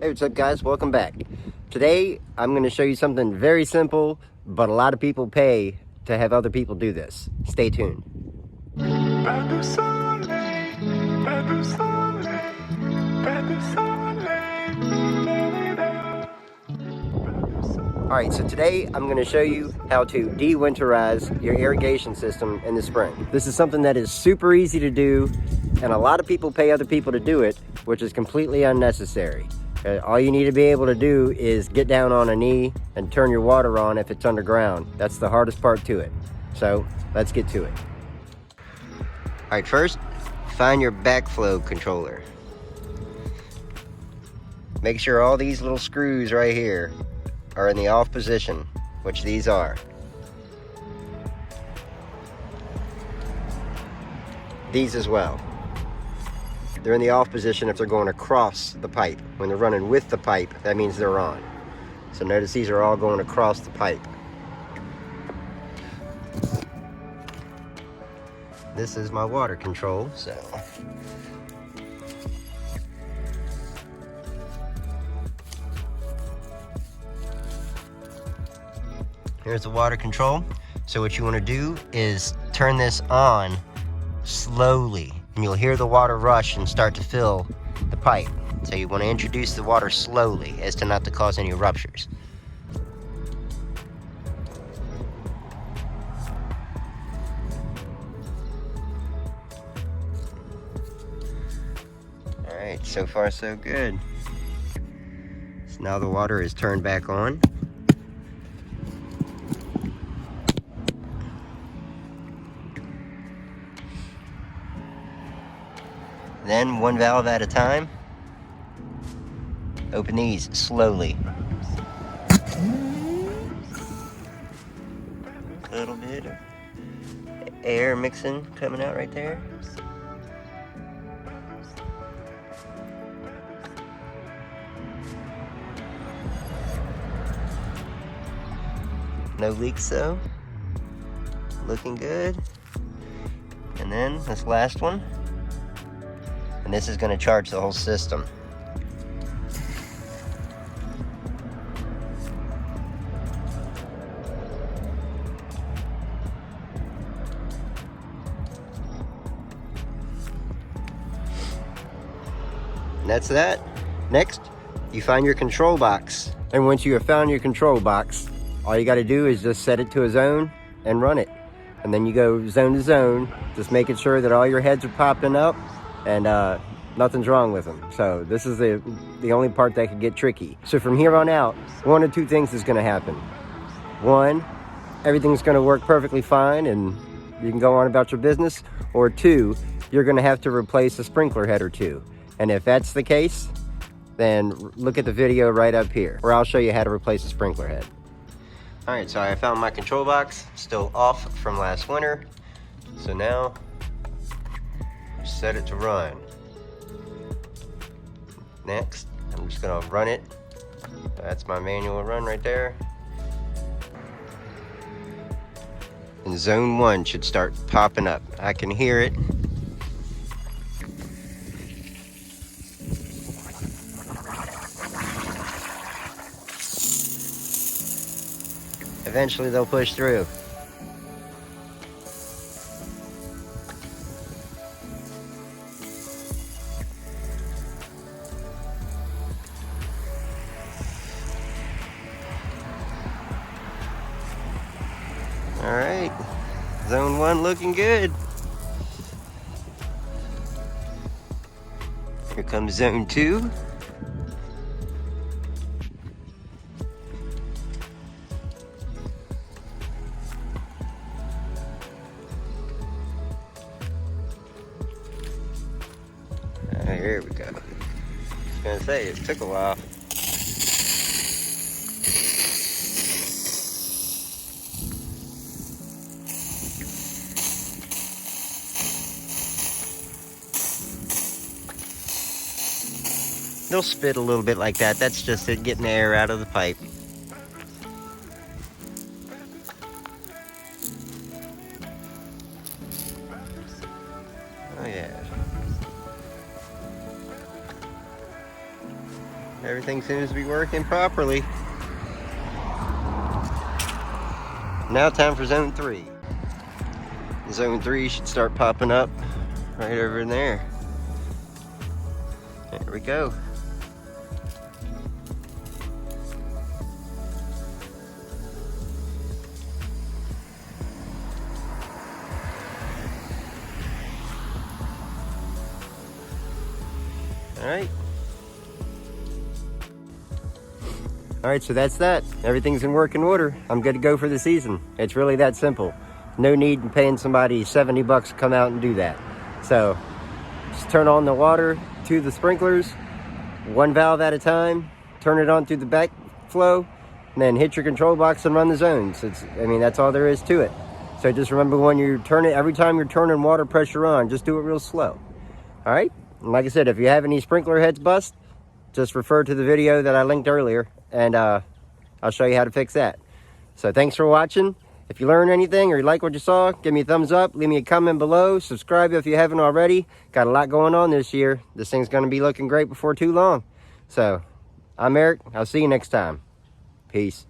Hey, what's up guys? Welcome back. Today I'm going to show you something very simple, but a lot of people pay to have other people do this. Stay tuned. Alright, so today I'm going to show you how to de-winterize your irrigation system in the spring. This is something that is super easy to do, and a lot of people pay other people to do it, which is completely unnecessary. All you need to be able to do is get down on a knee and turn your water on if it's underground. That's the hardest part to it. So let's get to it. Alright, first, find your backflow controller. Make sure all these little screws right here are in the off position, which these are. These as well. They're in the off position if they're going across the pipe. When they're running with the pipe, that means they're on. So notice these are all going across the pipe. This is my water control, so. Here's the water control. So what you want to do is turn this on slowly, and you'll hear the water rush and start to fill the pipe. So you want to introduce the water slowly as to not to cause any ruptures. Alright, so far so good. So now the water is turned back on. Then, one valve at a time, open these slowly. A little bit of air mixing coming out right there. No leaks though. Looking good. And then this last one. And this is going to charge the whole system. And that's that. Next, you find your control box. And once you have found your control box, all you got to do is just set it to a zone and run it. And then you go zone to zone, just making sure that all your heads are popping up and nothing's wrong with them. So this is the only part that could get tricky. So from here on out, one of two things is going to happen. One, everything's going to work perfectly fine and you can go on about your business. Or two, you're going to have to replace a sprinkler head or two. And if that's the case, then look at the video right up here where I'll show you how to replace a sprinkler head. Alright, so I found my control box, still off from last winter. So now, set it to run. Next, I'm just gonna run it. That's my manual run right there. And zone 1 should start popping up. I can hear it. Eventually they'll push through. All right, zone 1 looking good. Here comes zone 2. Here we go. I was gonna say, it took a while. They'll spit a little bit like that. That's just it getting the air out of the pipe. Oh yeah. Everything seems to be working properly. Now time for zone 3. Zone 3 should start popping up right over in there. There we go. All right, so that's that. Everything's in working order. I'm good to go for the season. It's really that simple. No need in paying somebody 70 bucks to come out and do that. So just turn on the water to the sprinklers, one valve at a time, turn it on through the backflow, and then hit your control box and run the zones. I mean, that's all there is to it. So just remember, when you turn it, every time you're turning water pressure on, just do it real slow. All right? And like I said, if you have any sprinkler heads bust, just refer to the video that I linked earlier, and I'll show you how to fix that. So thanks for watching. If you learned anything or you like what you saw, give me a thumbs up, leave me a comment below, subscribe if you haven't already. Got a lot going on this year. This thing's going to be looking great before too long. So I'm Eric. I'll see you next time. Peace.